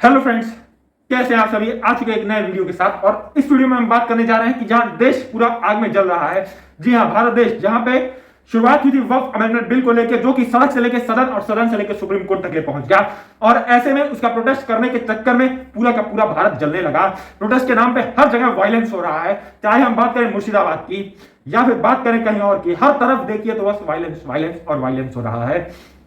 Hello friends, कैसे हैं आप सभी। आ चुके एक नए वीडियो के साथ और इस वीडियो में हम बात करने जा रहे हैं कि जहां देश पूरा आग में जल रहा है। जी हां, भारत देश जहां पे शुरुआत हुई थी वक्फ अमेंडमेंट बिल को लेकर, जो कि सड़क से लेकर सदन और सदन से लेकर सुप्रीम कोर्ट तक ले पहुंच गया। और ऐसे में उसका प्रोटेस्ट करने के चक्कर में पूरा का पूरा भारत जलने लगा। प्रोटेस्ट के नाम पे हर जगह वायलेंस हो रहा है, चाहे हम बात करें मुर्शिदाबाद की या फिर बात करें कहीं और की। हर तरफ देखिए तो बस वायलेंस वायलेंस और वायलेंस हो रहा है।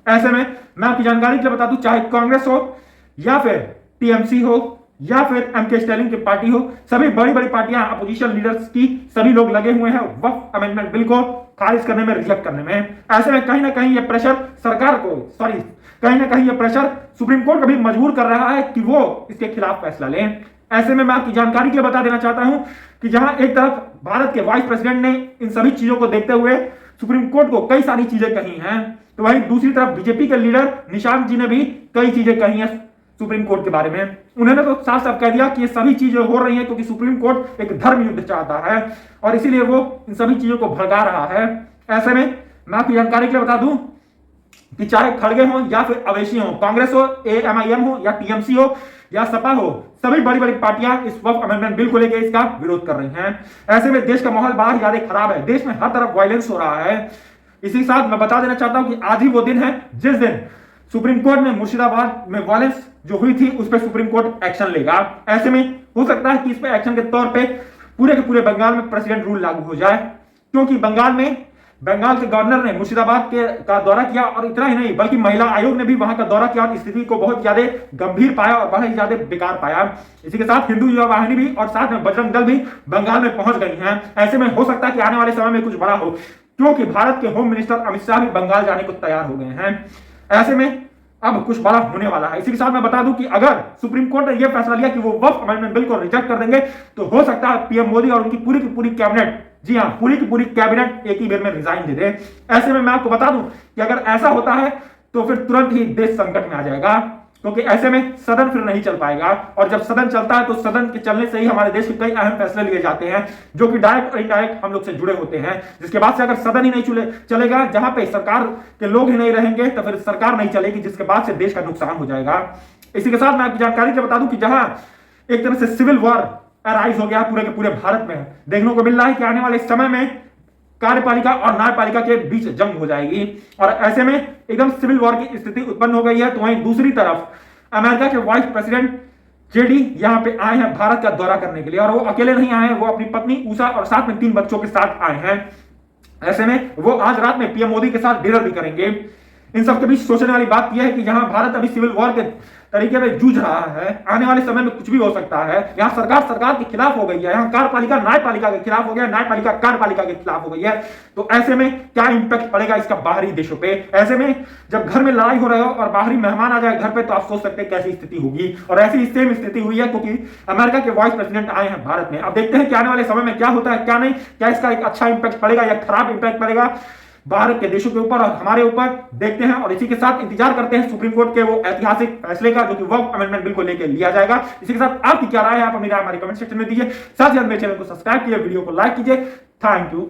ऐसे में मैं आपकी जानकारी के लिए बता दूं, चाहे कांग्रेस हो या फिर टीएमसी हो या फिर एमके स्टालिन की पार्टी हो, सभी बड़ी बड़ी पार्टियां अपोजिशन लीडर्स की सभी लोग लगे हुए हैं वक्फ अमेंडमेंट बिल को खारिज करने में, रिजेक्ट करने में। ऐसे में कहीं ना कहीं ये प्रेशर सरकार को, कहीं ना कहीं ये प्रेशर सुप्रीम कोर्ट को भी मजबूर कर रहा है कि वो इसके खिलाफ फैसला लें। ऐसे में मैं आपकी जानकारी के लिए बता देना चाहता हूं कि जहां एक तरफ भारत के वाइस प्रेसिडेंट ने इन सभी चीजों को देखते हुए सुप्रीम कोर्ट को कई सारी चीजें कही हैं, तो वहीं दूसरी तरफ बीजेपी के लीडर निशांत जी ने भी कई चीजें कही हैं सुप्रीम कोर्ट के बारे में। उन्होंने तो साफ साफ कह दिया कि ये सभी चीजें हो रही हैं क्योंकि सुप्रीम कोर्ट एक धर्म युद्ध चाहता है और इसीलिए वो इन सभी चीजों को भड़का रहा है। ऐसे में मैं आपकी जानकारी के लिए बता दूं कि चाहे खड़गे हो या फिर अवैसी हो, कांग्रेस हो, एएमआईएम हो या टीएमसी हो या सपा हो, सभी बड़ी बड़ी पार्टियां इस वक्फ अमेंडमेंट बिल को लेकर इसका विरोध कर रही हैं। ऐसे में देश का माहौल बड़ा ही ज्यादा खराब है, देश में हर तरफ वायलेंस हो रहा है। इसी के साथ मैं बता देना चाहता हूं कि आज ही वो दिन है जिस दिन सुप्रीम कोर्ट में मुर्शिदाबाद में वायलेंस जो हुई थी उस पर सुप्रीम कोर्ट एक्शन लेगा। ऐसे में हो सकता है कि इस पे एक्शन के तौर पे पूरे के पूरे बंगाल में प्रेसिडेंट रूल लागू हो जाए, क्योंकि बंगाल के गवर्नर ने मुर्शिदाबाद का दौरा किया और इतना ही नहीं बल्कि महिला आयोग ने भी वहां का दौरा किया और स्थिति को बहुत ज्यादा गंभीर पाया और बहुत ज्यादा बेकार पाया। इसी के साथ हिंदू युवा वाहिनी भी और साथ में बजरंग दल भी बंगाल में पहुंच गई हैं। ऐसे में हो सकता है कि आने वाले समय में कुछ बड़ा हो, क्योंकि भारत के होम मिनिस्टर अमित शाह भी बंगाल जाने को तैयार हो गए हैं। ऐसे में अब कुछ बड़ा होने वाला है। इसी के साथ मैं बता दूं कि अगर सुप्रीम कोर्ट ने यह फैसला लिया कि वो वक्फ अमेंडमेंट बिल को रिजेक्ट कर देंगे, तो हो सकता है पीएम मोदी और उनकी पूरी की पूरी कैबिनेट, जी हां, पूरी की पूरी कैबिनेट एक ही बार में रिजाइन दे दे। ऐसे में मैं आपको बता दूं कि अगर ऐसा होता है तो फिर तुरंत ही देश संकट में आ जाएगा, क्योंकि ऐसे में सदन फिर नहीं चल पाएगा और जब सदन चलता है तो सदन के चलने से ही हमारे देश के कई अहम फैसले लिए जाते हैं जो कि डायरेक्ट और इनडायरेक्ट हम लोग से जुड़े होते हैं। जिसके बाद से अगर सदन ही नहीं चलेगा, जहां पे सरकार के लोग ही नहीं रहेंगे, तो फिर सरकार नहीं चलेगी, जिसके बाद से देश का नुकसान हो जाएगा। इसी के साथ मैं आपकी जानकारी से बता दूं कि जहां एक तरह से सिविल वॉर अराइज हो गया पूरे के पूरे भारत में, देखने को मिल रहा है कि आने वाले समय में कार्यपालिका और न्यायपालिका के बीच जंग हो जाएगी और ऐसे में एकदम सिविल वॉर की स्थिति उत्पन्न हो गई है। तो वहीं दूसरी तरफ अमेरिका के वाइस प्रेसिडेंट जेडी यहां पे आए हैं भारत का दौरा करने के लिए, और वो अकेले नहीं आए हैं, वो अपनी पत्नी उषा और साथ में 3 बच्चों के साथ आए हैं। ऐसे में वो आज रात में पीएम मोदी के साथ डिनर भी करेंगे। इन सब के बीच सोचने वाली बात यह है कि जहां भारत अभी सिविल वॉर के तरीके में जूझ रहा है, आने वाले समय में कुछ भी हो सकता है। यहाँ सरकार के खिलाफ हो गई है, यहाँ कार्यपालिका न्यायपालिका के खिलाफ हो गया, न्यायपालिका कार्यपालिका के खिलाफ हो गई है। तो ऐसे में क्या इंपैक्ट पड़ेगा इसका बाहरी देशों पे। ऐसे में जब घर में लड़ाई हो रहे हो और बाहरी मेहमान आ जाए घर पे, तो आप सोच सकते हैं कैसी स्थिति होगी। और ऐसी सेम स्थिति हुई है क्योंकि अमेरिका के वाइस प्रेसिडेंट आए हैं भारत में। अब देखते हैं कि आने वाले समय में क्या होता है क्या नहीं, क्या इसका एक अच्छा इंपैक्ट पड़ेगा या खराब इंपैक्ट पड़ेगा भारत के देशों के ऊपर और हमारे ऊपर, देखते हैं। और इसी के साथ इंतजार करते हैं सुप्रीम कोर्ट के वो ऐतिहासिक फैसले का जो कि वक्फ अमेंडमेंट बिल को लेकर लिया जाएगा। इसी के साथ आपकी क्या राय है, आप अपनी राय हमारी कमेंट सेक्शन में दीजिए। साथ ही मेरे चैनल को सब्सक्राइब कीजिए, वीडियो को लाइक कीजिए। Thank you.